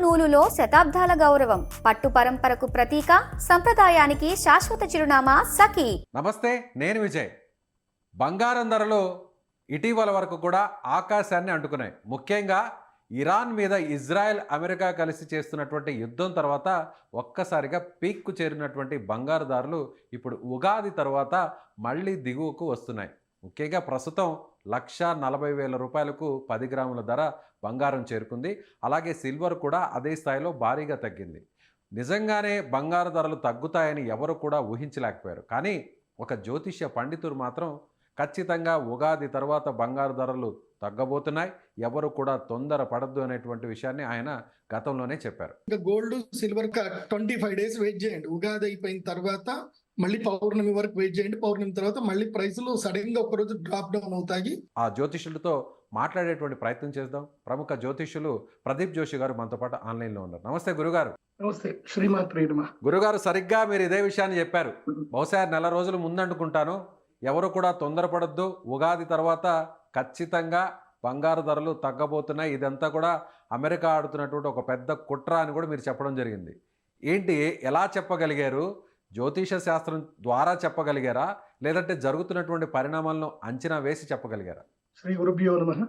నూలులో శతాబ్దాల గౌరవం, పట్టు పరంపరకు ప్రతీక, సంప్రదాయానికి శాశ్వత చిరునామా సఖీ. నమస్తే, నేను విజయ్. బంగారం ధరలు ఇటీవల వరకు కూడా ఆకాశాన్ని అంటుకున్నాయి. ముఖ్యంగా ఇరాన్ మీద ఇజ్రాయెల్, అమెరికా కలిసి చేస్తున్నటువంటి యుద్ధం తర్వాత ఒక్కసారిగా పీక్కు చేరినటువంటి బంగారు ధరలు ఇప్పుడు ఉగాది తర్వాత మళ్ళీ దిగువకు వస్తున్నాయి. ముఖ్యంగా ప్రస్తుతం 1,40,000 రూపాయలకు 10 గ్రాముల ధర బంగారం చేరుకుంది. అలాగే సిల్వర్ కూడా అదే స్థాయిలో భారీగా తగ్గింది. నిజంగానే బంగారు ధరలు తగ్గుతాయని ఎవరు కూడా ఊహించలేకపోయారు. కానీ ఒక జ్యోతిష్య పండితుడు మాత్రం ఖచ్చితంగా ఉగాది తర్వాత బంగారు ధరలు తగ్గబోతున్నాయి, ఎవరు కూడా తొందర పడద్దు అనేటువంటి విషయాన్ని ఆయన గతంలోనే చెప్పారు. ఇంకా గోల్డ్ సిల్వర్ 25 days వెయిట్ చేయండి. ఉగాది అయిపోయిన తర్వాత మళ్ళీ పౌర్ణమి వరకు వెయిట్ చేయండి. పౌర్ణమి తర్వాత మళ్ళీ ప్రైసులు సడన్ గా ఒకరోజు డ్రాప్ డౌన్ అవుతాయి. ఆ జ్యోతిష్యులతో మాట్లాడేటువంటి ప్రయత్నం చేద్దాం. ప్రముఖ జ్యోతిష్యులు ప్రదీప్ జోషి గారు మనతో పాటు ఆన్లైన్లో ఉన్నారు. నమస్తే గురుగారు. నమస్తే, శ్రీమాత్రే నమః. గురుగారు, సరిగ్గా మీరు ఇదే విషయాన్ని చెప్పారు. బహుశా నెల రోజులు ముందనుకుంటాను, ఎవరు కూడా తొందరపడద్దు, ఉగాది తర్వాత ఖచ్చితంగా బంగారు ధరలు తగ్గబోతున్నాయి, ఇదంతా కూడా అమెరికా ఆడుతున్నటువంటి ఒక పెద్ద కుట్ర అని కూడా మీరు చెప్పడం జరిగింది. ఏంటి, ఎలా చెప్పగలిగారు? జ్యోతిష శాస్త్రం ద్వారా చెప్పగలిగారా, లేదంటే జరుగుతున్నటువంటి పరిణామాలను అంచనా వేసి చెప్పగలిగారా? శ్రీ గురుభ్యో నమః,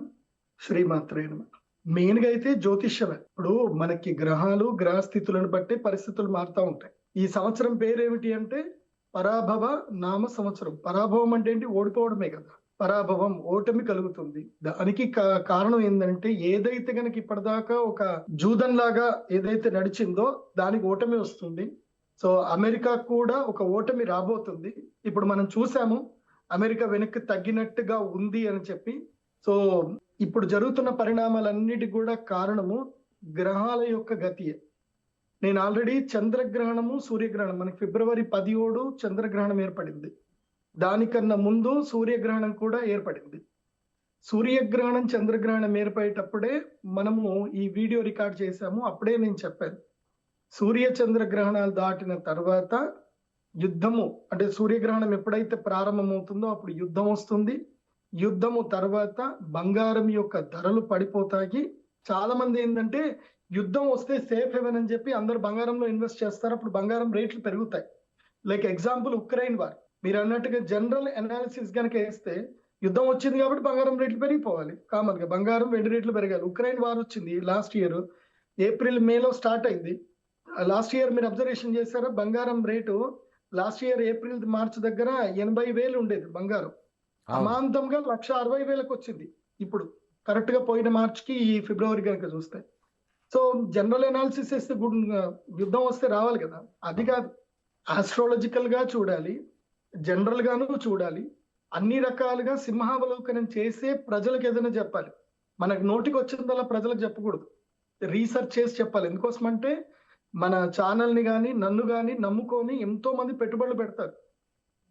శ్రీమాత్రే నమః. మెయిన్ గా అయితే జ్యోతిష్యమే. ఇప్పుడు మనకి గ్రహాలు, గ్రహస్థితులను బట్టి పరిస్థితులు మారుతూ ఉంటాయి. ఈ సంవత్సరం పేరేమిటి అంటే పరాభవ నామ సంవత్సరం. పరాభవం అంటే ఏంటి? ఓడిపోవడమే కదా. పరాభవం, ఓటమి కలుగుతుంది. దానికి కారణం ఏంటంటే, ఏదైతే కనుక ఇప్పటిదాకా ఒక జూదం లాగా ఏదైతే నడిచిందో దానికి ఓటమి వస్తుంది. సో అమెరికా కూడా ఒక ఓటమి రాబోతుంది. ఇప్పుడు మనం చూసాము, అమెరికా వెనక్కి తగ్గినట్టుగా ఉంది అని చెప్పి. సో ఇప్పుడు జరుగుతున్న పరిణామాలన్నిటి కూడా కారణము గ్రహాల యొక్క గతియే. నేను ఆల్రెడీ చంద్రగ్రహణము, సూర్యగ్రహణం, మనకి February 17 చంద్రగ్రహణం ఏర్పడింది. దానికన్నా ముందు సూర్యగ్రహణం కూడా ఏర్పడింది. సూర్యగ్రహణం, చంద్రగ్రహణం ఏర్పడేటప్పుడే మనము ఈ వీడియో రికార్డ్ చేశాము. అప్పుడే నేను చెప్పాను, సూర్య చంద్ర గ్రహణాలు దాటిన తర్వాత యుద్ధము, అంటే సూర్యగ్రహణం ఎప్పుడైతే ప్రారంభమవుతుందో అప్పుడు యుద్ధం వస్తుంది. యుద్ధము తర్వాత బంగారం యొక్క ధరలు పడిపోతాయి. చాలా మంది ఏంటంటే, యుద్ధం వస్తే సేఫ్ హెవెన్ అని చెప్పి అందరు బంగారంలో ఇన్వెస్ట్ చేస్తారు. అప్పుడు బంగారం రేట్లు పెరుగుతాయి. Like example Ukraine war. మీరు అన్నట్టుగా జనరల్ అనాలిసిస్ కనుక వేస్తే, యుద్ధం వచ్చింది కాబట్టి బంగారం రేట్లు పెరిగిపోవాలి. కామన్ గా బంగారం, వెండి రేట్లు పెరగాలి. ఉక్రెయిన్ వార్ వచ్చింది లాస్ట్ ఇయర్ ఏప్రిల్, మేలో స్టార్ట్ అయింది. లాస్ట్ ఇయర్ మీరు అబ్జర్వేషన్ చేశారా? బంగారం rate last year April, March దగ్గర 80,000 ఉండేది బంగారం. అమాంతంగా 1,60,000కి వచ్చింది. ఇప్పుడు కరెక్ట్ గా పోయిన మార్చికి ఈ ఫిబ్రవరి కనుక చూస్తే. సో జనరల్ అనాలిసిస్ వేస్తే యుద్ధం వస్తే రావాలి కదా. అది కాదు, ఆస్ట్రాలజికల్ గా చూడాలి, జనరల్ గాను చూడాలి. అన్ని రకాలుగా సింహావలోకనం చేసే ప్రజలకు ఏదైనా చెప్పాలి. మనకు నోటికి వచ్చిందల్లా ప్రజలకు చెప్పకూడదు, రీసెర్చ్ చేసి చెప్పాలి. ఎందుకోసం అంటే, మన ఛానల్ ని కానీ నన్ను కానీ నమ్ముకొని ఎంతో మంది పెట్టుబడులు పెడతారు.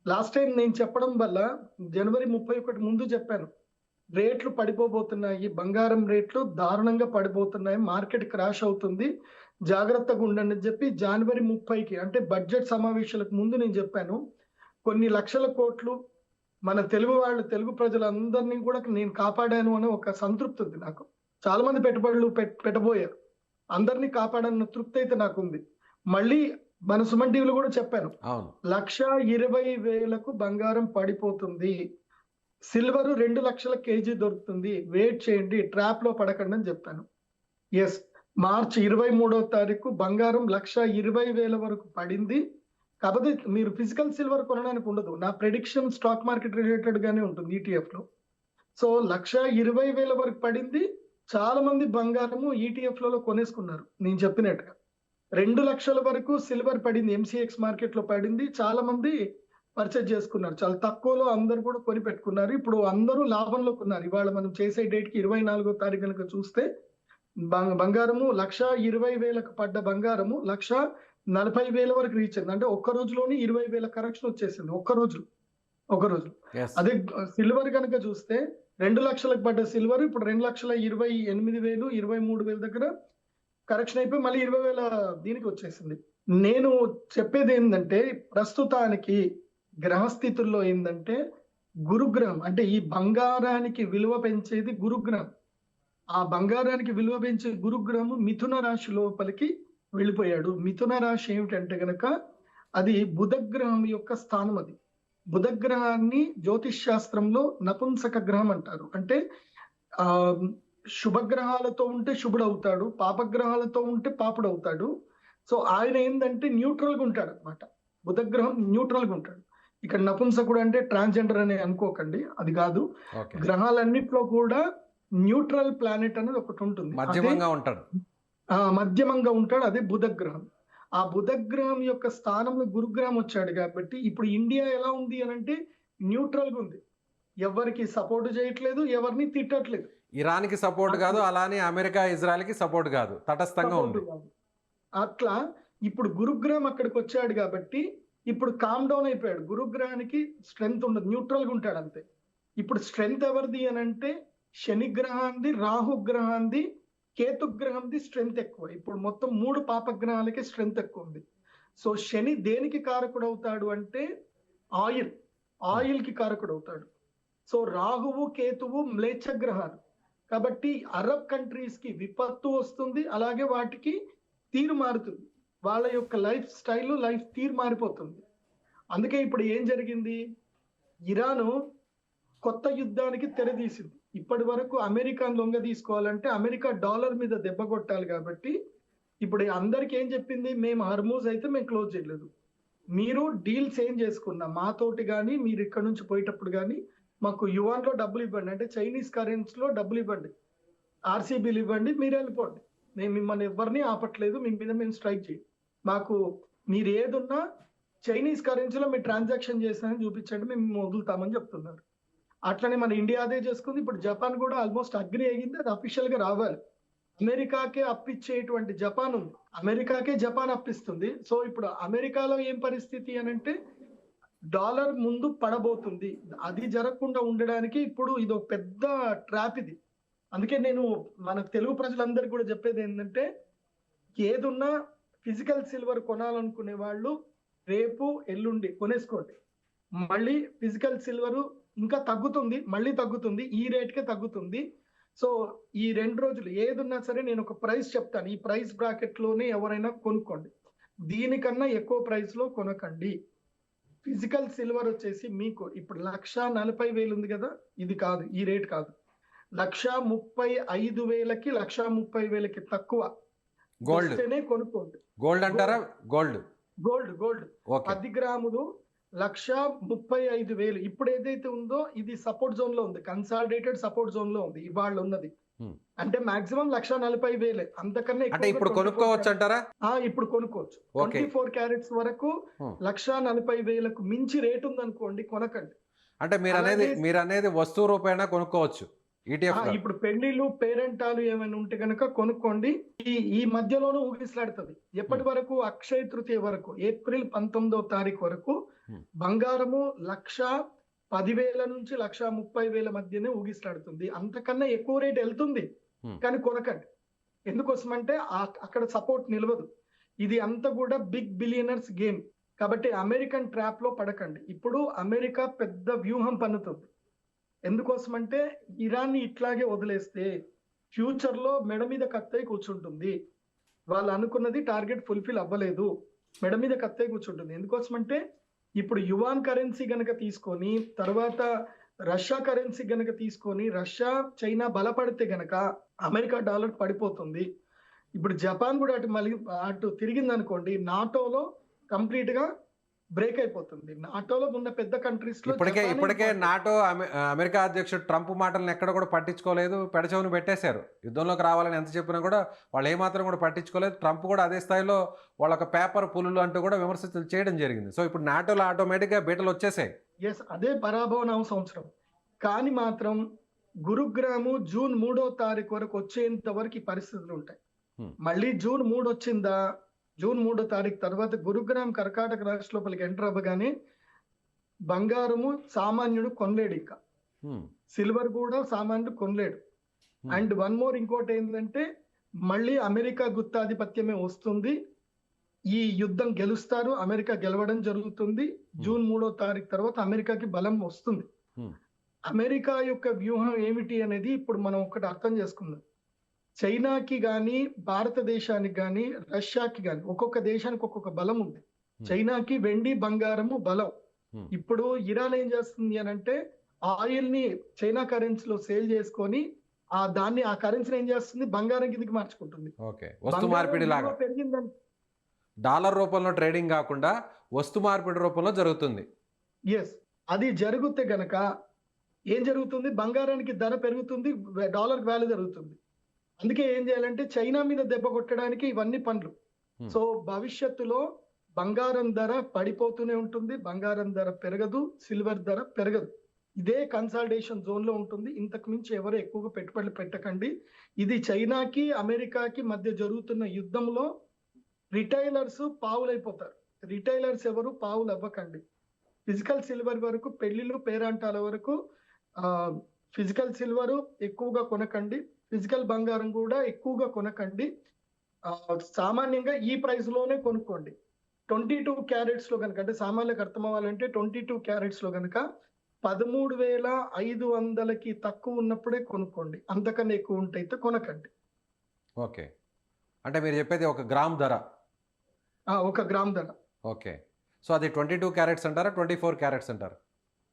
లాస్ట్ టైం నేను చెప్పడం వల్ల January 31 ముందు చెప్పాను, రేట్లు పడిపోబోతున్నాయి, బంగారం రేట్లు దారుణంగా పడిపోతున్నాయి, మార్కెట్ క్రాష్ అవుతుంది, జాగ్రత్తగా ఉండండి అని చెప్పి January 30కి, అంటే బడ్జెట్ సమావేశాలకు ముందు నేను చెప్పాను. కొన్ని లక్షల కోట్లు మన తెలుగు వాళ్ళు, తెలుగు ప్రజలందరినీ కూడా నేను కాపాడాను అనే ఒక సంతృప్తి ఉంది నాకు. చాలా మంది పెట్టుబడులు పెట్టబోయారు, అందరినీ కాపాడన్న తృప్తి అయితే నాకుంది. మళ్ళీ మన సుమన్ టీవీలో కూడా చెప్పాను, 1,20,000కు బంగారం పడిపోతుంది, సిల్వర్ 2 లక్షల కేజీ దొరుకుతుంది, వెయిట్ చేయండి, ట్రాప్ లో పడకండి అని చెప్పాను. ఎస్, మార్చి 23వ తారీఖు బంగారం 1,20,000 వరకు పడింది. కాకపోతే మీరు ఫిజికల్ సిల్వర్ కొనడానికి ఉండదు. నా ప్రెడిక్షన్ స్టాక్ మార్కెట్ రిలేటెడ్ గానే ఉంటుంది ETF లో. సో 1,20,000 వరకు పడింది. చాలా మంది బంగారము ETF లలో కొనేసుకున్నారు. నేను చెప్పినట్టుగా 2 లక్షల వరకు సిల్వర్ పడింది, MCX మార్కెట్ లో పడింది. చాలా మంది పర్చేజ్ చేసుకున్నారు, చాలా తక్కువలో అందరు కూడా కొని పెట్టుకున్నారు. ఇప్పుడు అందరూ లాభంలో కొన్నారు. ఇవాళ మనం చేసే డేట్ కి 24వ తారీఖు కనుక చూస్తే బంగారము 1,20,000కు పడ్డ బంగారము 1,40,000 వరకు రీచ్ అయింది. అంటే ఒక్క రోజులోని 20,000 కరెక్షన్ వచ్చేసింది. ఒక రోజు. అదే సిల్వర్ కనుక చూస్తే 2 లక్షలకు పడ్డ సిల్వర్ ఇప్పుడు 2,28,000, 23,000 దగ్గర కరెక్షన్ అయిపోయి మళ్ళీ 20,000 దీనికి వచ్చేసింది. నేను చెప్పేది ఏంటంటే, ప్రస్తుతానికి గ్రహస్థితుల్లో ఏంటంటే, గురుగ్రహం అంటే ఈ బంగారానికి విలువ పెంచేది గురుగ్రహం. ఆ బంగారానికి విలువ పెంచే గురుగ్రహము మిథున రాశి లోపలికి వెళ్ళిపోయాడు. మిథున రాశి ఏమిటంటే గనక అది బుధగ్రహం యొక్క స్థానం. అది బుధగ్రహాన్ని జ్యోతిష్ శాస్త్రంలో నపుంసక గ్రహం అంటారు. అంటే ఆ శుభగ్రహాలతో ఉంటే శుభుడు అవుతాడు, పాపగ్రహాలతో ఉంటే పాపుడు అవుతాడు. సో ఆయన ఏంటంటే న్యూట్రల్ గా ఉంటాడు అనమాట. బుధగ్రహం న్యూట్రల్ గా ఉంటాడు. ఇక్కడ నపుంసకుడు అంటే ట్రాన్స్జెండర్ అని అనుకోకండి, అది కాదు. ఓకే. గ్రహాలన్నిట్లో కూడా న్యూట్రల్ ప్లానెట్ అనేది ఒకటి ఉంటుంది. అదే మధ్యమంగా ఉంటాడు. మధ్యమంగా ఉంటాడు. అదే బుధగ్రహం. ఆ బుధగ్రహం యొక్క స్థానంలో గురుగ్రహం వచ్చాడు కాబట్టి ఇప్పుడు ఇండియా ఎలా ఉంది అని అంటే న్యూట్రల్ గా ఉంది. ఎవరికి సపోర్ట్ చేయట్లేదు, ఎవరిని తిట్టట్లేదు. ఇరాన్కి సపోర్ట్ కాదు, అలానే అమెరికా ఇజ్రాయెల్కి సపోర్ట్ కాదు, తటస్థంగా సపోర్ట్ ఉంది. కాదు. అట్లా ఇప్పుడు గురుగ్రహం అక్కడికి వచ్చాడు కాబట్టి ఇప్పుడు కామ్ డౌన్ అయిపోయాడు. గురుగ్రహానికి స్ట్రెంగ్త్ ఉండదు, న్యూట్రల్ గా ఉంటాడు అంతే. ఇప్పుడు స్ట్రెంగ్త్ ఎవరిది అని అంటే శని గ్రహాంది, రాహు గ్రహాంది, కేతు గ్రహంది స్ట్రెంగ్త్ ఎక్కువ. ఇప్పుడు మొత్తం 3 పాపగ్రహాలకి స్ట్రెంగ్త్ ఎక్కువ ఉంది. సో శని దేనికి కారకుడు అవుతాడు అంటే ఆయిల్ కి కారకుడు అవుతాడు. సో రాహువు కేతువు మ్లేచ్ఛ గ్రహాలు కాబట్టి అరబ్ కంట్రీస్ కి విపత్తు వస్తుంది, అలాగే వాటికి తీరు మారుతుంది. వాళ్ళ యొక్క లైఫ్ స్టైల్, లైఫ్ తీరు మారిపోతుంది. అందుకే ఇప్పుడు ఏం జరిగింది, ఇరాను కొత్త యుద్ధానికి తెరదీసింది. ఇప్పటి వరకు అమెరికాను లొంగ తీసుకోవాలంటే అమెరికా డాలర్ మీద దెబ్బ కొట్టాలి కాబట్టి ఇప్పుడు అందరికి ఏం చెప్పింది, మేము హర్మూజ్ అయితే మేము క్లోజ్ చేయలేదు, మీరు డీల్స్ ఏం చేసుకున్నా మాతోటి కానీ మీరు ఇక్కడ నుంచి పోయేటప్పుడు కానీ మాకు యువాన్ లో డబ్బులు ఇవ్వండి, అంటే చైనీస్ కరెన్సీలో డబ్బులు ఇవ్వండి, ఆర్సీబీలు ఇవ్వండి, మీరు వెళ్ళిపోండి, మేము మిమ్మల్ని ఎవరిని ఆపట్లేదు, మీ మీద మేము స్ట్రైక్ చేయం, మాకు మీరు ఏదున్నా చైనీస్ కరెన్సీలో మీరు ట్రాన్సాక్షన్ చేస్తానని చూపించండి, మేము వదులుతామని చెప్తున్నారు. అట్లనే మన ఇండియా అదే చేసుకుంది. ఇప్పుడు జపాన్ కూడా ఆల్మోస్ట్ అగ్రి అయ్యింది, అది అఫీషియల్ గా రావాలి. అమెరికాకే అప్పిచ్చేటువంటి జపాన్ ఉంది, అమెరికాకే జపాన్ అప్పిస్తుంది. సో ఇప్పుడు అమెరికాలో ఏం పరిస్థితి అని అంటే డాలర్ ముందు పడబోతుంది. అది జరగకుండా ఉండడానికి ఇప్పుడు ఇది ఒక పెద్ద ట్రాప్ ఇది. అందుకే నేను మన తెలుగు ప్రజలందరికీ కూడా చెప్పేది ఏంటంటే ఏదున్నా ఫిజికల్ సిల్వర్ కొనాలనుకునే వాళ్ళు రేపు ఎల్లుండి కొనేసుకోండి. మళ్ళీ ఫిజికల్ సిల్వర్ ఇంకా తగ్గుతుంది, మళ్ళీ తగ్గుతుంది, ఈ రేట్కే తగ్గుతుంది. సో ఈ 2 రోజులు ఏదున్నా సరే నేను ఒక ప్రైస్ చెప్తాను, ఈ ప్రైస్ బ్రాకెట్ లోనే ఎవరైనా కొనుక్కోండి, దీనికన్నా ఎక్కువ ప్రైస్ లో కొనకండి. ఫిజికల్ సిల్వర్ వచ్చేసి మీకు ఇప్పుడు 1,40,000 ఉంది కదా, ఇది కాదు, ఈ రేట్ కాదు, 1,35,000కి 1,30,000కి తక్కువ గోల్డ్ వస్తేనే కొనుక్కోండి. గోల్డ్ అంటారా? Gold gold okay. 10 గ్రాములు 1,35,000. ఇప్పుడు ఏదైతే ఉందో ఇది సపోర్ట్ జోన్ లో ఉంది, కన్సాలిడేటెడ్ సపోర్ట్ జోన్ లో ఉంది ఇవాళ ఉన్నది. అంటే మాక్సిమం 1,40,000, అంతకన్నా అంటే ఇప్పుడు కొనుక్కోవచ్చు అంటారా? ఇప్పుడు కొనుక్కోవచ్చు. 24 క్యారెట్స్ వరకు 1,40,000కు మించి రేట్ ఉంది అనుకోండి, కొనకండి. అంటే మీరు అనేది వస్తువు రూపేణా కొనుక్కోవచ్చు ETF లో. ఇప్పుడు పెళ్లిళ్ళు పేరెంటాలు ఏమైనా ఉంటే కనుక కొనుక్కోండి. ఈ మధ్యలోనూ ఊగిసలాడుతుంది. ఎప్పటి వరకు? అక్షయ తృతీయ వరకు, ఏప్రిల్ 19వ తారీఖు వరకు బంగారము 1,10,000 నుంచి 1,30,000 మధ్యనే ఊగిసలాడుతుంది. అంతకన్నా ఎక్కువ రేట్ వెళ్తుంది, కానీ కొనకండి. ఎందుకోసమంటే అక్కడ సపోర్ట్ నిలవదు. ఇది అంతా కూడా బిగ్ బిలియనర్స్ గేమ్ కాబట్టి అమెరికన్ ట్రాప్ లో పడకండి. ఇప్పుడు అమెరికా పెద్ద వ్యూహం పన్నుతుంది. ఎందుకోసమంటే ఇరాన్ని ఇట్లాగే వదిలేస్తే ఫ్యూచర్ లో మెడ మీద కత్తై కూర్చుంటుంది. వాళ్ళు అనుకున్నది టార్గెట్ ఫుల్ఫిల్ అవ్వలేదు, మెడ మీద కత్తై కూర్చుంటుంది. ఎందుకోసమంటే ఇప్పుడు యువాన్ కరెన్సీ గనక తీసుకొని తర్వాత రష్యా కరెన్సీ గనక తీసుకొని రష్యా చైనా బలపడితే గనక అమెరికా డాలర్ పడిపోతుంది. ఇప్పుడు జపాన్ కూడా అటు తిరిగింది అనుకోండి, నాటోలో కంప్లీట్ గా బ్రేక్ అయిపోతుంది. నాటోలో ఉన్న పెద్ద కంట్రీస్ లో ఇప్పటికే నాటో అమెరికా అధ్యక్షుడు ట్రంప్ మాటలను ఎక్కడ కూడా పట్టించుకోలేదు, పెడచెవును పెట్టేశారు. యుద్ధంలోకి రావాలని ఎంత చెప్పినా కూడా వాళ్ళు ఏమాత్రం కూడా పట్టించుకోలేదు. ట్రంప్ కూడా అదే స్థాయిలో వాళ్ళ పేపర్ పులులు అంటూ కూడా విమర్శలు చేయడం జరిగింది. సో ఇప్పుడు నాటోలో ఆటోమేటిక్గా బీటలు వచ్చేసాయి. అదే పరాభవ సంవత్సరం. కానీ మాత్రం గురుగ్రహము జూన్ 3వ తారీఖు వరకు వచ్చేంత వరకు ఈ పరిస్థితులు ఉంటాయి. మళ్ళీ జూన్ 3 వచ్చిందా, జూన్ 3వ తారీఖు తర్వాత గురుగ్రహం కర్కాటక రాశి లోపలికి ఎంటర్ అవ్వగానే బంగారము సామాన్యుడు కొనలేడు, ఇంకా సిల్వర్ కూడా సామాన్యుడు కొనలేడు. అండ్ వన్ మోర్ ఇంకోటి ఏంటంటే మళ్ళీ అమెరికా గుత్తాధిపత్యమే వస్తుంది. ఈ యుద్ధం గెలుస్తారు, అమెరికా గెలవడం జరుగుతుంది. జూన్ 3వ తారీఖు తర్వాత అమెరికాకి బలం వస్తుంది. అమెరికా యొక్క వ్యూహం ఏమిటి అనేది ఇప్పుడు మనం ఒకటి అర్థం చేసుకుందాం. చైనాకి కానీ భారతదేశానికి కానీ రష్యాకి కానీ ఒక్కొక్క దేశానికి ఒక్కొక్క బలం ఉంది. చైనాకి వెండి బంగారము బలం. ఇప్పుడు ఇరాన్ ఏం చేస్తుంది అని అంటే ఆయిల్ ని చైనా కరెన్సీలో సేల్ చేసుకొని ఆ కరెన్సీని ఏం చేస్తుంది, బంగారం కిందకి మార్చుకుంటుంది. ఓకే, వస్తు మార్పిడి లాగా పెరిగిందని డాలర్ రూపంలో ట్రేడింగ్ కాకుండా వస్తు మార్పిడి రూపంలో జరుగుతుంది. ఎస్, అది జరిగితే గనక ఏం జరుగుతుంది, బంగారానికి ధర పెరుగుతుంది, డాలర్ వాల్యూ జరుగుతుంది. అందుకే ఏం చేయాలంటే చైనా మీద దెబ్బ కొట్టడానికి ఇవన్నీ పనులు. సో భవిష్యత్తులో బంగారం ధర పడిపోతూనే ఉంటుంది, బంగారం ధర పెరగదు, సిల్వర్ ధర పెరగదు. ఇదే కన్సాలిడేషన్ జోన్ లో ఉంటుంది. ఇంతకు మించి ఎవరు ఎక్కువగా పెట్టుబడులు పెట్టకండి. ఇది చైనాకి అమెరికాకి మధ్య జరుగుతున్న యుద్ధంలో రిటైలర్స్ పావులైపోతారు. రిటైలర్స్ ఎవరు పావులు అవ్వకండి. ఫిజికల్ సిల్వర్ వరకు, పెళ్లిళ్ళు పేరంటాల వరకు ఫిజికల్ సిల్వర్ ఎక్కువగా కొనకండి, ఫిజికల్ బంగారం కూడా ఎక్కువగా కొనకండి. సామాన్యంగా ఈ ప్రైస్ లోనే కొనుక్కోండి. 22 క్యారెట్స్ లో కనుక, అంటే సామాన్యులకు అర్థం అవ్వాలంటే 22 క్యారెట్స్ లో కనుక 13,500కి తక్కువ ఉన్నప్పుడే కొనుక్కోండి. అంతకన్నా ఎక్కువ ఉంటే అయితే కొనకండి. ఓకే, అంటే మీరు చెప్పేది 1 గ్రామ్ ధర? 1 గ్రామ్ ధర. ఓకే, సో అది 22 క్యారెట్స్ అంటారా, 24 క్యారెట్స్ అంటారా?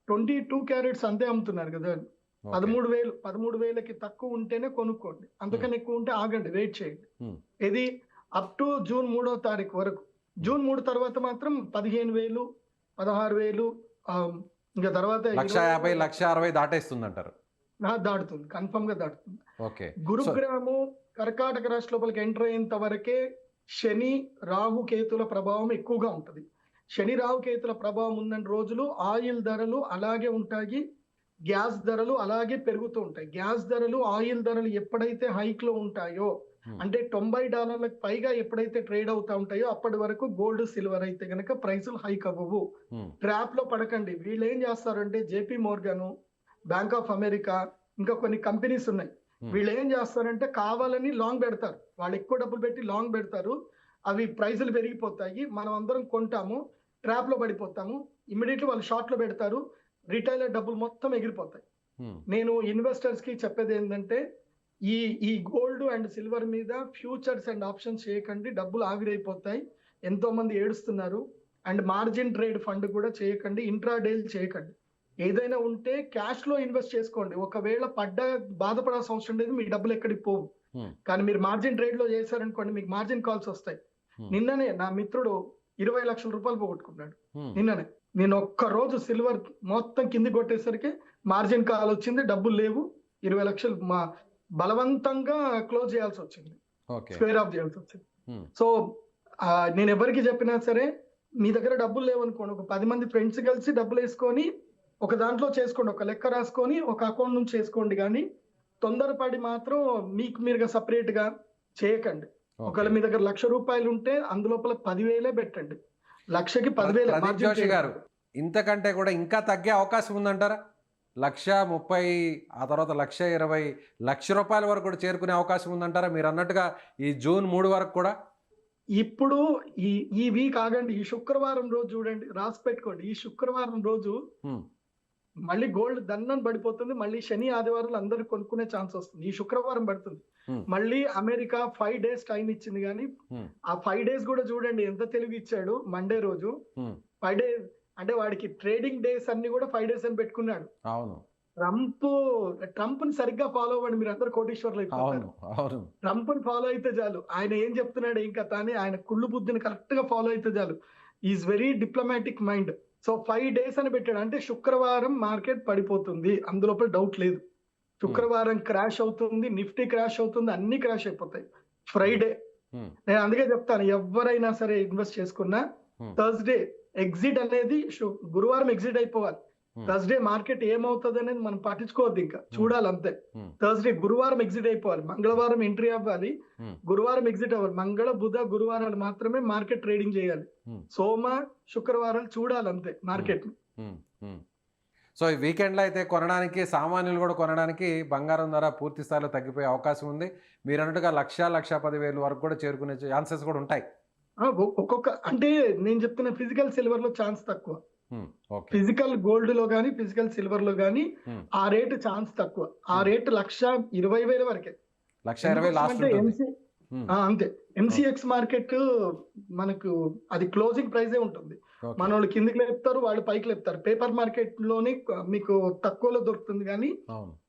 22 క్యారెట్స్ అంతే అమ్ముతున్నారు కదా. 13,000కి తక్కువ ఉంటేనే కొనుక్కోండి. అంతకన్నా ఎక్కువ ఉంటే ఆగండి, వెయిట్ చేయండి. ఇది అప్ టు జూన్ 3వ తారీఖు వరకు. జూన్ 3 తర్వాత మాత్రం 15,000, 16,000, ఇంకా తర్వాత 1,50,000, 1,60,000 దాటేస్తుంది అంటారు. దాటుతుంది, కన్ఫర్మ్ గా దాటుతుంది. ఓకే, గురుగ్రాము కర్కాటక రాశి లోపలికి ఎంటర్ అయ్యేంత వరకే శని రాహు కేతుల ప్రభావం ఎక్కువగా ఉంటుంది. శని రాహు కేతుల ప్రభావం ఉన్న రోజులు ఆయిల్ ధరలు అలాగే ఉంటాయి, గ్యాస్ ధరలు అలాగే పెరుగుతూ ఉంటాయి. గ్యాస్ ధరలు, ఆయిల్ ధరలు ఎప్పుడైతే హైక్ లో ఉంటాయో, అంటే $90 పైగా ఎప్పుడైతే ట్రేడ్ అవుతా ఉంటాయో అప్పటి వరకు గోల్డ్ సిల్వర్ అయితే గనక ప్రైసులు హైక్ అవ్వవు. ట్రాప్ లో పడకండి. వీళ్ళు ఏం చేస్తారంటే JP Morgan, bank of America, ఇంకా కొన్ని కంపెనీస్ ఉన్నాయి. వీళ్ళు ఏం చేస్తారంటే కావాలని లాంగ్ పెడతారు. వాళ్ళు ఎక్కువ డబ్బులు పెట్టి లాంగ్ పెడతారు. అవి ప్రైసులు పెరిగిపోతాయి, మనం అందరం కొంటాము, ట్రాప్ లో పడిపోతాము. ఇమ్మీడియట్లీ వాళ్ళు షార్ట్ లో పెడతారు, రిటైలర్ డబ్బులు మొత్తం ఎగిరిపోతాయి. నేను ఇన్వెస్టర్స్ కి చెప్పేది ఏంటంటే ఈ గోల్డ్ అండ్ సిల్వర్ మీద ఫ్యూచర్స్ అండ్ ఆప్షన్స్ చేయకండి, డబ్బులు ఆవిరైపోతాయి. ఎంతో మంది ఏడుస్తున్నారు. అండ్ మార్జిన్ ట్రేడ్ ఫండ్ కూడా చేయకండి, ఇంట్రాడేల్ చేయకండి. ఏదైనా ఉంటే క్యాష్ లో ఇన్వెస్ట్ చేసుకోండి. ఒకవేళ బాధపడాల్సిన అవసరం లేదు, మీ డబ్బులు ఎక్కడికి పోవు. కానీ మీరు మార్జిన్ ట్రేడ్ లో చేశారనుకోండి, మీకు మార్జిన్ కాల్స్ వస్తాయి. నిన్ననే నా మిత్రుడు 20 లక్షల రూపాయలు పోగొట్టుకున్నాడు. నిన్ననే నేను ఒక్క రోజు సిల్వర్ మొత్తం కింది కొట్టేసరికి మార్జిన్ కాల్ వచ్చింది, డబ్బులు లేవు, 20 లక్షలు బలవంతంగా క్లోజ్ చేయాల్సి వచ్చింది, స్క్వేర్ ఆఫ్ చేయాల్సి వచ్చింది. సో నేను ఎవరికి చెప్పినా సరే, మీ దగ్గర డబ్బులు లేవనుకోండి, ఒక 10 మంది ఫ్రెండ్స్ కలిసి డబ్బులు వేసుకొని ఒక దాంట్లో చేసుకోండి, ఒక లెక్క రాసుకొని ఒక అకౌంట్ నుంచి చేసుకోండి. కానీ తొందరపడి మాత్రం మీకు మీరుగా సపరేట్ గా చేయకండి. ఒకవేళ మీ దగ్గర ₹1,00,000 ఉంటే అందులోపల 10,000 పెట్టండి. 1,00,000కి 10,000. జోషి గారు, ఇంతకంటే కూడా ఇంకా తగ్గే అవకాశం ఉందంటారా? 1,30,000, ఆ తర్వాత 1,20,000, ₹1,00,000 వరకు కూడా చేరుకునే అవకాశం ఉందంటారా? మీరు అన్నట్టుగా ఈ జూన్ 3 వరకు కూడా. ఇప్పుడు ఈ వీక్ ఆగండి, ఈ శుక్రవారం రోజు చూడండి, రాసి పెట్టుకోండి. ఈ శుక్రవారం రోజు మళ్ళీ గోల్డ్ దన్నం పడిపోతుంది. మళ్ళీ శని ఆదివారాలు అందరూ కొనుక్కునే ఛాన్స్ వస్తుంది. ఈ శుక్రవారం పడుతుంది. మళ్ళీ అమెరికా 5 days టైం ఇచ్చింది. కానీ ఆ 5 days కూడా చూడండి ఎంత తెలివి ఇచ్చాడు. మండే రోజు 5 days అంటే వాడికి ట్రేడింగ్ డేస్ అన్ని కూడా 5 days అని పెట్టుకున్నాడు. అవును, ట్రంప్ ని సరిగ్గా ఫాలో అవ్వండి, మీరు అందరు కోటీశ్వర్లు అయిపోతారు. ట్రంప్ ని ఫాలో అయితే చాలు. ఆయన ఏం చెప్తున్నాడు ఇంకా తానే, ఆయన కుళ్ళు బుద్ధిని కరెక్ట్ గా ఫాలో అయితే చాలు. Is very diplomatic mind. So 5 days అని పెట్టాడు. అంటే శుక్రవారం మార్కెట్ పడిపోతుంది, అందులోపల డౌట్ లేదు. శుక్రవారం క్రాష్ అవుతుంది, నిఫ్టీ క్రాష్ అవుతుంది, అన్ని క్రాష్ అయిపోతాయి. ఫ్రైడే నేను అందుకే చెప్తాను, ఎవరైనా సరే ఇన్వెస్ట్ చేసుకున్నా థర్స్డే ఎగ్జిట్ అనేది, గురువారం ఎగ్జిట్ అయిపోవాలి. థర్స్డే మార్కెట్ ఏమవుతుంది అనేది మనం పట్టించుకోవద్దు, ఇంకా చూడాలి అంతే. థర్స్డే గురువారం ఎగ్జిట్ అయిపోవాలి, మంగళవారం ఎంట్రీ అవ్వాలి, గురువారం ఎగ్జిట్ అవ్వాలి. మంగళ బుధ గురువారాలు మాత్రమే మార్కెట్ ట్రేడింగ్ చేయాలి. సోమ శుక్రవారాలు చూడాలి అంతే మార్కెట్. సో ఈ వీకెండ్లో అయితే కొనడానికి, సామాన్యులు కూడా కొనడానికి బంగారం ధర పూర్తి స్థాయిలో తగ్గిపోయే అవకాశం ఉంది. మీరు అన్నట్టుగా 1,10,000 వరకు కూడా చేరుకునే ఛాన్సెస్ కూడా ఉంటాయి. ఒక్కొక్క, అంటే నేను చెప్తున్న ఫిజికల్ సిల్వర్ లో ఛాన్స్ తక్కువ, ఫిజికల్ గోల్డ్ లో గానీ ఫిజికల్ సిల్వర్ లో గానీ ఆ రేటు ఛాన్స్ తక్కువ. ఆ రేటు 1,20,000 వరకే. 1,20,000 లాస్ట్ ఎందుకోసమంటే ఉంటుంది. అంతే. ఎంసీఎక్స్ మార్కెట్ మనకు అది క్లోజింగ్ ప్రైజే ఉంటుంది. మనోళ్ళు కిందికి లేపుతారు, వాళ్ళు పైకి లేపుతారు. పేపర్ మార్కెట్ లోని మీకు తక్కువలో దొరుకుతుంది కానీ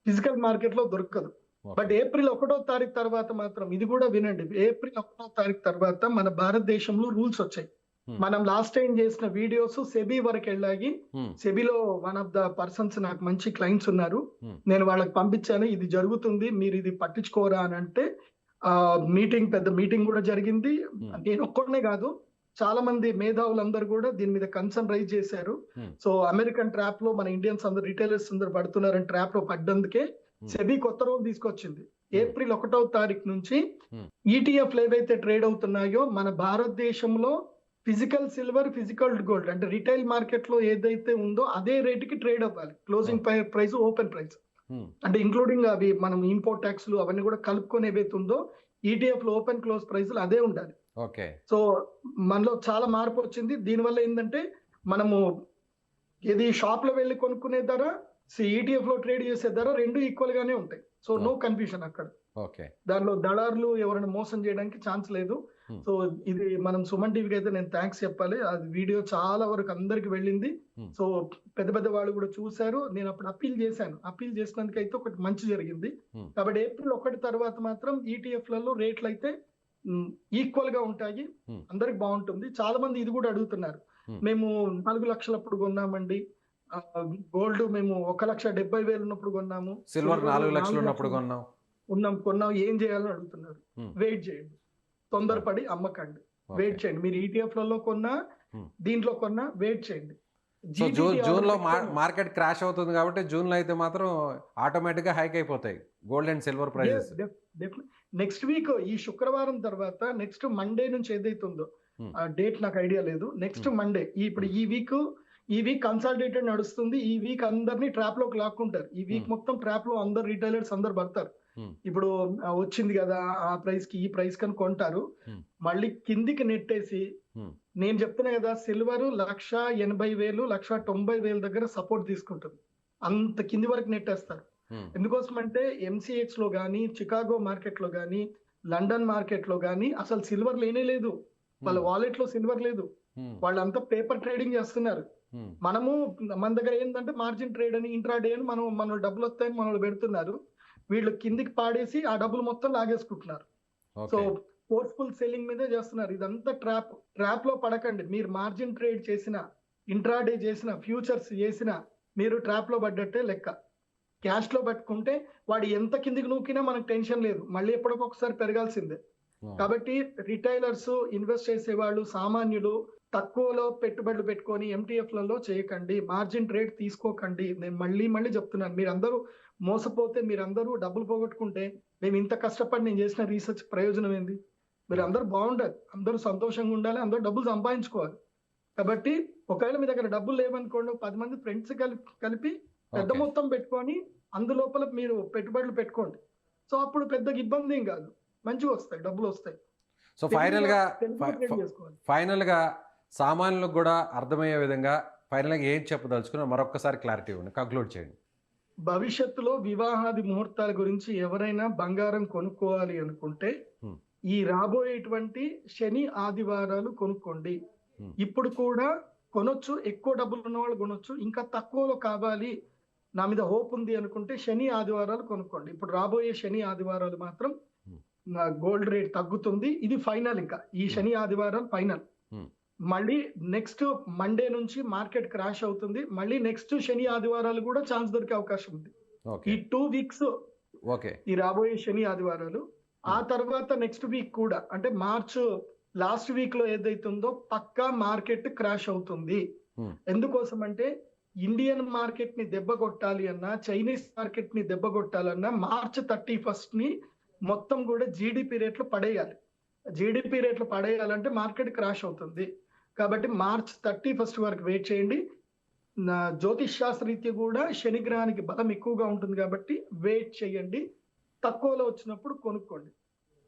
ఫిజికల్ మార్కెట్ లో దొరకదు. బట్ ఏప్రిల్ 1వ తారీఖు తర్వాత మాత్రం ఇది కూడా వినండి, ఏప్రిల్ 1వ తారీఖు తర్వాత మన భారతదేశంలో రూల్స్ వచ్చాయి. మనం లాస్ట్ టైం చేసిన వీడియోస్ సెబీ వరకు వెళ్ళాయి. సెబీలో వన్ ఆఫ్ ద పర్సన్స్ నాకు మంచి క్లయింట్స్ ఉన్నారు, నేను వాళ్ళకి పంపించాను ఇది జరుగుతుంది మీరు ఇది పట్టించుకోరా అని అంటే పెద్ద మీటింగ్ కూడా జరిగింది. నేను ఒక్కడనే కాదు, చాలా మంది మేధావులందరూ కూడా దీని మీద కన్సర్న్ రైజ్ చేశారు. సో అమెరికన్ ట్రాప్ లో మన ఇండియన్స్ అందరు రిటైలర్స్ అందరు పడుతున్నారని ట్రాప్ లో పడ్డందుకే సెబీ కొత్త రూల్ తీసుకొచ్చింది. ఏప్రిల్ 1వ తారీఖు నుంచి ఈటీఎఫ్లు ఏవైతే ట్రేడ్ అవుతున్నాయో మన భారతదేశంలో ఫిజికల్ సిల్వర్, ఫిజికల్ గోల్డ్ అంటే రిటైల్ మార్కెట్ లో ఏదైతే ఉందో అదే రేటుకి ట్రేడ్ అవ్వాలి. క్లోజింగ్ ప్రైస్, ఓపెన్ ప్రైస్ అంటే ఇంక్లూడింగ్ అవి మనం ఇంపోర్ట్ ట్యాక్స్లు అవన్నీ కూడా కలుపుకొని ఏవైతే ఉందో ఈటీఎఫ్ లో ఓపెన్ క్లోజ్ ప్రైస్లు అదే ఉండాలి. సో మనలో చాలా మార్పు వచ్చింది. దీనివల్ల ఏంటంటే మనము ఇది షాప్ లో వెళ్ళి కొనుక్కునే ధర, ఈటీఎఫ్ లో ట్రేడ్ చేసే ధర రెండు ఈక్వల్ గానే ఉంటాయి. సో నో కన్ఫ్యూజన్ అక్కడ. దానిలో దళారులు ఎవరైనా మోసం చేయడానికి ఛాన్స్ లేదు. సో ఇది మనం సుమన్ టీవీకి అయితే నేను థ్యాంక్స్ చెప్పాలి. అది వీడియో చాలా వరకు అందరికి వెళ్ళింది. సో పెద్ద పెద్ద వాళ్ళు కూడా చూశారు. నేను అప్పుడు అప్పీల్ చేశాను. అప్పీల్ చేసినందుకు అయితే ఒకటి మంచి జరిగింది. కాబట్టి ఏప్రిల్ 1 తర్వాత మాత్రం ఈటీఎఫ్ లలో రేట్లు అయితే ఈక్వల్ గా ఉంటాయి, అందరికి బాగుంటుంది. చాలా మంది ఇది కూడా అడుగుతున్నారు, మేము 4 లక్షలు అప్పుడు కొన్నామండి, గోల్డ్ మేము 1,70,000 ఉన్నప్పుడు కొన్నాము, సిల్వర్ 4 లక్షలు ఉన్నప్పుడు కొన్నాం ఏం చేయాలని అడుగుతున్నారు. వెయిట్ చేయండి, తొందరపడి అమ్మకండి, వెయిట్ చేయండి. మీరు ఈటీఎఫ్ లలో కొన్నా దీంట్లో కొన్నా వెయిట్ చేయండి. జూన్ లో మార్కెట్ క్రాష్ అవుతుంది కాబట్టి జూన్ లో అయితే మాత్రం ఆటోమేటిక్ గా హైక్ అయిపోతాయి gold and silver prices. Next week ఈ శుక్రవారం తర్వాత నెక్స్ట్ మండే నుంచి ఏదైతుందో ఆ డేట్ నాకు ఐడియా లేదు. నెక్స్ట్ మండే ఇప్పుడు ఈ వీక్ కన్సాలిడేటెడ్ నడుస్తుంది. ఈ వీక్ అందరినీ ట్రాప్ లోకి లాక్కుంటారు. ఈ వీక్ మొత్తం ట్రాప్ లో అందరు రిటైలర్స్ అందరు పడతారు. ఇప్పుడు వచ్చింది కదా ఆ ప్రైస్ కి ఈ ప్రైస్ కని కొంటారు, మళ్ళీ కిందికి నెట్టేసి నేను చెప్తున్నా కదా సిల్వర్ 1,80,000 1,90,000 దగ్గర సపోర్ట్ తీసుకుంటుంది. అంత కింది వరకు నెట్టేస్తారు. ఎందుకోసం అంటే ఎంసీఎక్స్ లో గానీ, చికాగో మార్కెట్ లో గానీ, లండన్ మార్కెట్ లో గానీ అసలు సిల్వర్ లేనే లేదు. వాళ్ళ వాలెట్ లో సిల్వర్ లేదు. వాళ్ళంతా పేపర్ ట్రేడింగ్ చేస్తున్నారు. మనము మన దగ్గర ఏంటంటే మార్జిన్ ట్రేడ్ అని, ఇంట్రాడే అని మన డబ్బులు వస్తాయని మనల్ని పెడుతున్నారు. వీళ్ళు కిందికి పాడేసి ఆ డబ్బులు మొత్తం లాగేసుకుంటున్నారు. సో ఫోర్స్ఫుల్ సెల్లింగ్ మీదే చేస్తున్నారు. ఇదంతా ట్రాప్ లో పడకండి. మీరు మార్జిన్ ట్రేడ్ చేసిన, ఇంట్రాడే చేసిన, ఫ్యూచర్స్ చేసిన మీరు ట్రాప్ లో పడ్డట్టే లెక్క. క్యాష్ లో పట్టుకుంటే వాడు ఎంత కిందికి నూకినా మనకు టెన్షన్ లేదు, మళ్ళీ ఎప్పటికొకసారి పెరగాల్సిందే. కాబట్టి రిటైలర్స్, ఇన్వెస్ట్ చేసేవాళ్ళు, సామాన్యులు తక్కువలో పెట్టుబడులు పెట్టుకొని ఎంటీఎఫ్లలో చేయకండి, మార్జిన్ ట్రేడ్ తీసుకోకండి. నేను మళ్ళీ చెప్తున్నాను, మీరందరూ మోసపోతే, మీరందరూ డబ్బులు పోగొట్టుకుంటే మేము ఇంత కష్టపడి నేను చేసిన రీసెర్చ్ ప్రయోజనం ఏంది? మీరు అందరూ బాగుండాలి, అందరూ సంతోషంగా ఉండాలి, అందరూ డబ్బులు సంపాదించుకోవాలి. కాబట్టి ఒకవేళ మీ దగ్గర డబ్బులు లేవనుకోండి, 10 మంది ఫ్రెండ్స్ కలిపి పెద్ద మొత్తం పెట్టుకొని అందులోపల మీరు పెట్టుబడులు పెట్టుకోండి. సో అప్పుడు పెద్దగా ఇబ్బంది ఏం కాదు, మంచిగా వస్తాయి, డబ్బులు వస్తాయి. సో ఫైనల్ గా సామాన్యులకు కూడా అర్థమయ్యే విధంగా ఫైనల్ గా ఏం చెప్పదలుచుకున్నా మరొకసారి క్లారిటీ ఇవ్వండి, కంక్లూడ్ చేయండి. భవిష్యత్తులో వివాహాది ముహూర్తాల గురించి ఎవరైనా బంగారం కొనుక్కోవాలి అనుకుంటే ఈ రాబోయేటువంటి శని ఆదివారాలు కొనుక్కోండి. ఇప్పుడు కూడా కొనొచ్చు, ఎక్కువ డబ్బులు ఉన్న వాళ్ళు కొనొచ్చు. ఇంకా తక్కువలో కావాలి, నా మీద హోప్ ఉంది అనుకుంటే శని ఆదివారాలు కొనుక్కోండి. ఇప్పుడు రాబోయే శని ఆదివారాలు మాత్రం గోల్డ్ రేట్ తగ్గుతుంది. ఇది ఫైనల్. ఇంకా ఈ శని ఆదివారాలు ఫైనల్. మళ్ళీ నెక్స్ట్ మండే నుంచి మార్కెట్ క్రాష్ అవుతుంది. మళ్ళీ నెక్స్ట్ శని ఆదివారాలు కూడా ఛాన్స్ దొరికే అవకాశం ఉంది. ఈ 2 వీక్స్ ఈ రాబోయే శని ఆదివారాలు. ఆ తర్వాత నెక్స్ట్ వీక్ కూడా అంటే మార్చ్ లాస్ట్ వీక్ లో ఏదైతుందో పక్కా మార్కెట్ క్రాష్ అవుతుంది. ఎందుకోసం అంటే ఇండియన్ మార్కెట్ ని దెబ్బ కొట్టాలి అన్నా, చైనీస్ మార్కెట్ ని దెబ్బ కొట్టాలన్నా మార్చ్ 31 ని మొత్తం కూడా జీడిపి రేట్లు పడేయాలి. జీడిపి రేట్లు పడేయాలంటే మార్కెట్ క్రాష్ అవుతుంది. కాబట్టి మార్చ్ 31 వరకు వెయిట్ చేయండి. జ్యోతిష్ శాస్త్రరీత్యా కూడా శనిగ్రహానికి బలం ఎక్కువగా ఉంటుంది కాబట్టి వెయిట్ చేయండి. తక్కువలో వచ్చినప్పుడు కొనుక్కోండి.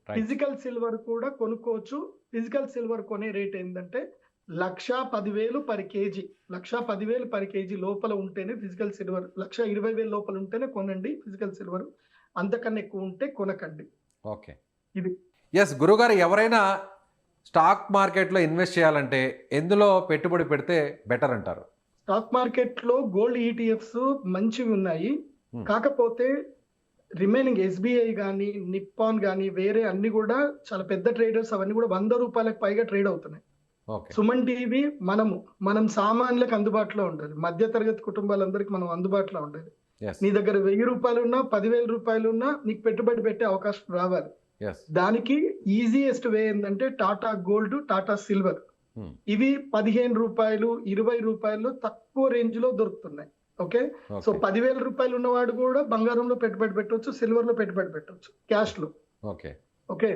ఫిజికల్ సిల్వర్ కూడా కొనుక్కోవచ్చు. ఫిజికల్ సిల్వర్ కొనే రేట్ ఏంటంటే 1,10,000 పర్ కేజీ. 1,10,000 పర్ కేజీ లోపల ఉంటేనే ఫిజికల్ సిల్వర్, 1,20,000 లోపల ఉంటేనే కొనండి ఫిజికల్ సిల్వర్. అంతకన్నా ఎక్కువ ఉంటే కొనకండి. ఓకే. ఇది ఎస్ గురుగారు, ఎవరైనా స్టాక్ మార్కెట్లో ఇన్వెస్ట్ చేయాలంటే ఎందులో పెట్టుబడి పెడితే బెటర్ అంటారు? స్టాక్ మార్కెట్ లో గోల్డ్ ఈటీఎఫ్స్ మంచివి ఉన్నాయి. Hmm. కాకపోతే రిమైనింగ్ ఎస్బీఐ కానీ నిప్పాన్ కానీ వేరే అన్ని కూడా చాలా పెద్ద ట్రేడర్స్ అవన్నీ కూడా 100 రూపాయలకు పైగా ట్రేడ్ అవుతున్నాయి. ఓకే. సుమన్ టీవీ మనం సామాన్యులకు అందుబాటులో ఉండదు, మధ్య తరగతి కుటుంబాలందరికీ మనం అందుబాటులో ఉండదు. ఎస్ నీ దగ్గర 1000 రూపాయలు ఉన్నా 10,000 రూపాయలు ఉన్నా నీకు పెట్టుబడి పెట్టే అవకాశం రావాలి. ఎస్ దానికి ఈజియెస్ట్ వే ఏంటంటే టాటా గోల్డ్, టాటా సిల్వర్. ఇవి 15 రూపాయలు 20 రూపాయలు తక్కువ రేంజ్ లో దొరుకుతున్నాయి. ఓకే, సో 10,000 రూపాయలు ఉన్నవాడు కూడా బంగారంలో పెట్టుబడి పెట్టవచ్చు, సిల్వర్ లో పెట్టుబడి పెట్టవచ్చు, క్యాష్ లో. ఓకే. ఓకే,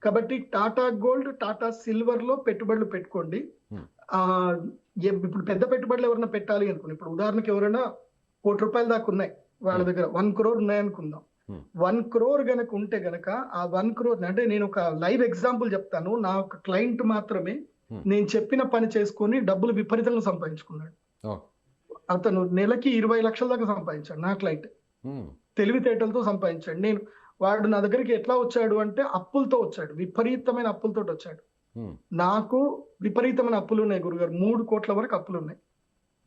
కాబట్టి టాటా గోల్డ్, టాటా సిల్వర్ లో పెట్టుబడులు పెట్టుకోండి. ఇప్పుడు పెద్ద పెట్టుబడులు ఎవరైనా పెట్టాలి అనుకోండి, ఇప్పుడు ఉదాహరణకి ఎవరైనా ₹1,00,00,000 దాకా ఉన్నాయి వాళ్ళ దగ్గర, 1 crore ఉన్నాయనుకుందాం. 1 crore గనక ఉంటే గనక ఆ 1 crore అంటే నేను ఒక లైవ్ ఎగ్జాంపుల్ చెప్తాను. నా ఒక క్లయింట్ మాత్రమే నేను చెప్పిన పని చేసుకొని డబ్బులు విపరీతంగా సంపాదించుకున్నాడు. అతను నెలకి 20 లక్షల దాకా సంపాదించాడు. నా క్లయింట్ తెలివితేటలతో సంపాదించాడు. వాడు నా దగ్గరికి ఎట్లా వచ్చాడు అంటే అప్పులతో వచ్చాడు, విపరీతమైన అప్పులతో వచ్చాడు. నాకు విపరీతమైన అప్పులు ఉన్నాయి గురుగారు, 3 కోట్ల వరకు అప్పులు ఉన్నాయి.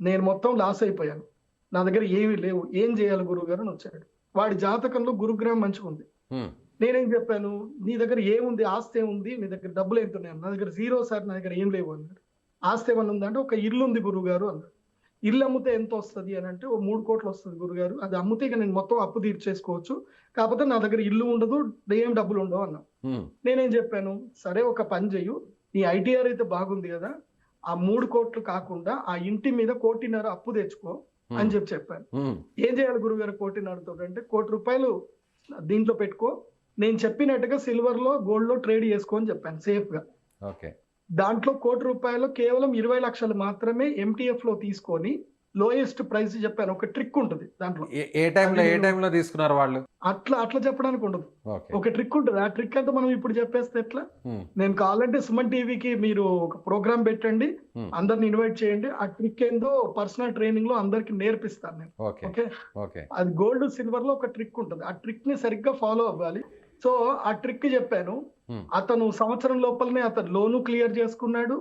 నేను మొత్తం లాస్ అయిపోయాను, నా దగ్గర ఏమీ లేవు, ఏం చేయాలి గురుగారు అని వచ్చాడు. వాడి జాతకంలో గురుగ్రహం మంచిగా ఉంది. నేనేం చెప్పాను, నీ దగ్గర ఏముంది, ఆస్తి ఏముంది, నీ దగ్గర డబ్బులు ఎంత ఉన్నాయి? నా దగ్గర 0 సార్, నా దగ్గర ఏం లేవు అన్నాడు. ఆస్తి ఏమన్నా ఉందంటే ఒక ఇల్లు ఉంది గురుగారు అన్నాడు. ఇల్లు అమ్మితే ఎంత వస్తుంది అని అంటే 3 కోట్లు వస్తుంది గురుగారు, అది అమ్మితే ఇక నేను మొత్తం అప్పు తీర్చేసుకోవచ్చు, కాకపోతే నా దగ్గర ఇల్లు ఉండదు, ఏం డబ్బులు ఉండవు అన్నా. నేనేం చెప్పాను, సరే ఒక పని చెయ్యు, నీ ఐటీఆర్ అయితే బాగుంది కదా, ఆ 3 కోట్లు కాకుండా ఆ ఇంటి మీద 1.5 కోటి అప్పు తెచ్చుకో అని చెప్పాను. ఏం చేయాలి గురుగారు 1.5 కోటితో అంటే, 1 కోటి రూపాయలు దీంట్లో పెట్టుకో, నేను చెప్పినట్టుగా సిల్వర్ లో గోల్డ్ లో ట్రేడ్ చేసుకో అని చెప్పాను సేఫ్ గా. దాంట్లో 1 కోటి రూపాయలు కేవలం 20 లక్షలు మాత్రమే ఎంటీఎఫ్ లో తీసుకొని లోయెస్ట్ ప్రైస్ చెప్పాను. ఒక ట్రిక్ ఉంటుంది దాంట్లో, ఏ టైంలో తీసుకున్నారు వాళ్ళు, అట్లా చెప్పడానికి ఉండదు, ఒక ట్రిక్ ఉంటుంది. ఆ ట్రిక్ అంతా మనం ఇప్పుడు చెప్పేస్తే ఎట్లా? నేను కావాలంటే సుమన్ టీవీకి మీరు ఒక ప్రోగ్రామ్ పెట్టండి, అందరిని ఇన్వైట్ చేయండి, ఆ ట్రిక్ ఏందో పర్సనల్ ట్రైనింగ్ లో అందరికి నేర్పిస్తాను నేను. ఓకే, అది గోల్డ్ సిల్వర్ లో ఒక ట్రిక్ ఉంటుంది, ఆ ట్రిక్ ని సరిగ్గా ఫాలో అవ్వాలి. సో ఆ ట్రిక్ చెప్పాను. అతను సంవత్సరం లోపలనే అతను లోను క్లియర్ చేసుకున్నాడు,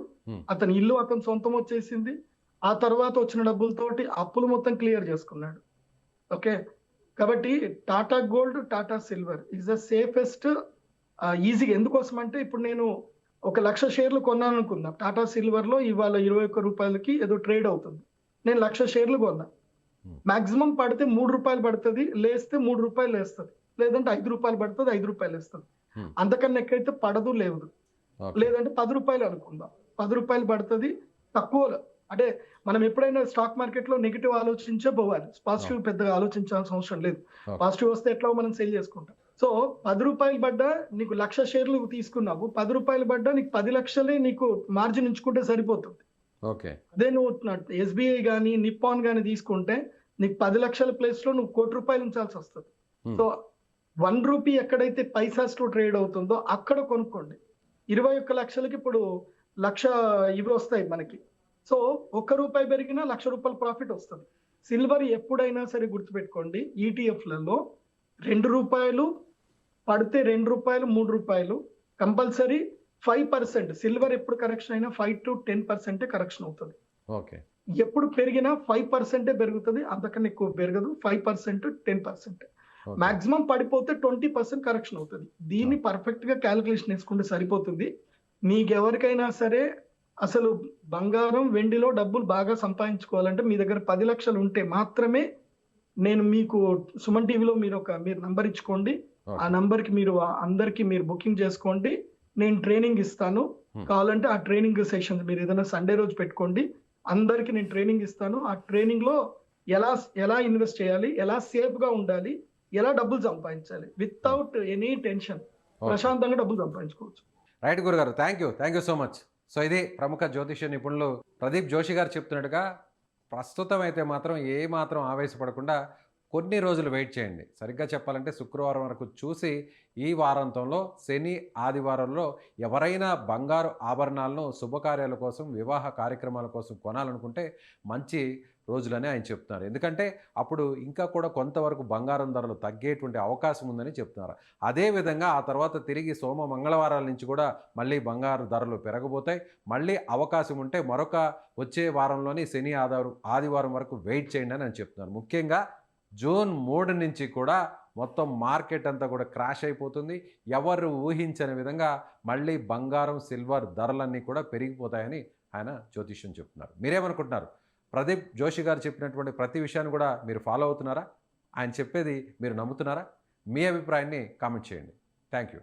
అతని ఇల్లు అతను సొంతం వచ్చేసింది, ఆ తర్వాత వచ్చిన డబ్బులతోటి అప్పులు మొత్తం క్లియర్ చేసుకున్నాడు. ఓకే, కాబట్టి Tata gold, Tata silver is the safest. ఈజీగా ఎందుకోసం అంటే, ఇప్పుడు నేను 1,00,000 షేర్లు కొన్నాను అనుకుందాం, టాటా సిల్వర్ లో ఇవాళ 21 రూపాయలకి ఏదో ట్రేడ్ అవుతుంది, నేను 1,00,000 షేర్లు కొన్నా. మాక్సిమం పడితే 3 రూపాయలు పడుతుంది, లేస్తే 3 రూపాయలు వేస్తుంది, లేదంటే 5 రూపాయలు పడుతుంది, 5 రూపాయలు వేస్తుంది. అంతకన్నా ఎక్కడైతే పడదు లేదు. లేదంటే 10 రూపాయలు అనుకుందాం, 10 రూపాయలు పడుతుంది తక్కువలో. అంటే మనం ఎప్పుడైనా స్టాక్ మార్కెట్ లో నెగిటివ్ ఆలోచించే పోవాలి, పాజిటివ్ పెద్దగా ఆలోచించాల్సిన అవసరం లేదు. పాజిటివ్ వస్తే ఎట్లా మనం సేల్ చేసుకుంటాం. సో 10 రూపాయలు పడ్డా నీకు 1,00,000 షేర్లు తీసుకున్నావు, 10 రూపాయలు పడ్డా నీకు 10 లక్షలే నీకు మార్జిన్ ఉంచుకుంటే సరిపోతుంది. అదే నువ్వు ఎస్బీఐ గానీ నిప్పాన్ గానీ తీసుకుంటే నీకు 10 లక్షల ప్లేస్ లో నువ్వు 1 కోటి రూపాయలు ఉంచాల్సి వస్తుంది. సో 1 రూపీ ఎక్కడైతే పైసాస్ తో ట్రేడ్ అవుతుందో అక్కడ కొనుక్కోండి. 21 లక్షలకి ఇప్పుడు 1,00,000 ఇవి వస్తాయి మనకి. సో 1 రూపాయి పెరిగినా 1,00,000 రూపాయల ప్రాఫిట్ వస్తుంది. సిల్వర్ ఎప్పుడైనా సరే గుర్తుపెట్టుకోండి, ఈటీఎఫ్లలో 2 రూపాయలు పడితే 2 రూపాయలు 3 రూపాయలు కంపల్సరీ 5%. సిల్వర్ ఎప్పుడు కరెక్షన్ అయినా 5 to 10% కరెక్షన్ అవుతుంది. ఎప్పుడు పెరిగినా 5% పెరుగుతుంది, అంతకన్నా ఎక్కువ పెరగదు. 5% 10%. మాక్సిమం పడిపోతే 20% కరెక్షన్ అవుతుంది. దీన్ని పర్ఫెక్ట్ గా క్యాలిక్యులేషన్ వేసుకుంటే సరిపోతుంది. మీకెవరికైనా సరే అసలు బంగారం వెండిలో డబ్బులు బాగా సంపాదించుకోవాలంటే మీ దగ్గర 10 లక్షలు ఉంటే మాత్రమే నేను మీకు సుమన్ టీవీలో మీరు నంబర్ ఇచ్చుకోండి, ఆ నంబర్ కి మీరు అందరికి మీరు బుకింగ్ చేసుకోండి, నేను ట్రైనింగ్ ఇస్తాను. కావాలంటే ఆ ట్రైనింగ్ సెషన్స్ మీరు ఏదైనా సండే రోజు పెట్టుకోండి, అందరికి నేను ట్రైనింగ్ ఇస్తాను. ఆ ట్రైనింగ్ లో ఎలా ఇన్వెస్ట్ చేయాలి, ఎలా సేఫ్ గా ఉండాలి, ఎలా డబ్బులు సంపాదించాలి వితౌట్ ఎనీ టెన్షన్, ప్రశాంతంగా డబ్బులు సంపాదించుకోవచ్చు. రైట్ గురుగారు, thank you so much. So ఇది ప్రముఖ జ్యోతిష్య నిపుణులు ప్రదీప్ జోషి గారు చెప్తున్నట్టుగా, ప్రస్తుతం అయితే మాత్రం ఏ మాత్రం ఆవేశపడకుండా కొన్ని రోజులు వెయిట్ చేయండి. సరిగ్గా చెప్పాలంటే శుక్రవారం వరకు చూసి, ఈ వారాంతంలో శని ఆదివారంలో ఎవరైనా బంగారు ఆభరణాలను శుభకార్యాల కోసం, వివాహ కార్యక్రమాల కోసం కొనాలనుకుంటే మంచి రోజులని ఆయన చెప్తున్నారు. ఎందుకంటే అప్పుడు ఇంకా కూడా కొంతవరకు బంగారం ధరలు తగ్గేటువంటి అవకాశం ఉందని చెప్తున్నారు. అదేవిధంగా ఆ తర్వాత తిరిగి సోమ మంగళవారాల నుంచి కూడా మళ్ళీ బంగారు ధరలు పెరగబోతాయి. మళ్ళీ అవకాశం ఉంటే మరొక వచ్చే వారంలోని శని ఆదివారం వరకు వెయిట్ చేయండి అని చెప్తున్నారు. ముఖ్యంగా జూన్ 3 నుంచి కూడా మొత్తం మార్కెట్ అంతా కూడా క్రాష్ అయిపోతుంది. ఎవరు ఊహించని విధంగా మళ్ళీ బంగారం, సిల్వర్ ధరలన్నీ కూడా పెరిగిపోతాయని ఆయన జ్యోతిష్యం చెప్తున్నారు. మీరేమనుకుంటున్నారు? ప్రదీప్ జోషి గారు చెప్పినటువంటి ప్రతి విషయాన్ని కూడా మీరు ఫాలో అవుతున్నారా? ఆయన చెప్పేది మీరు నమ్ముతున్నారా? మీ అభిప్రాయాన్ని కామెంట్ చేయండి. Thank you.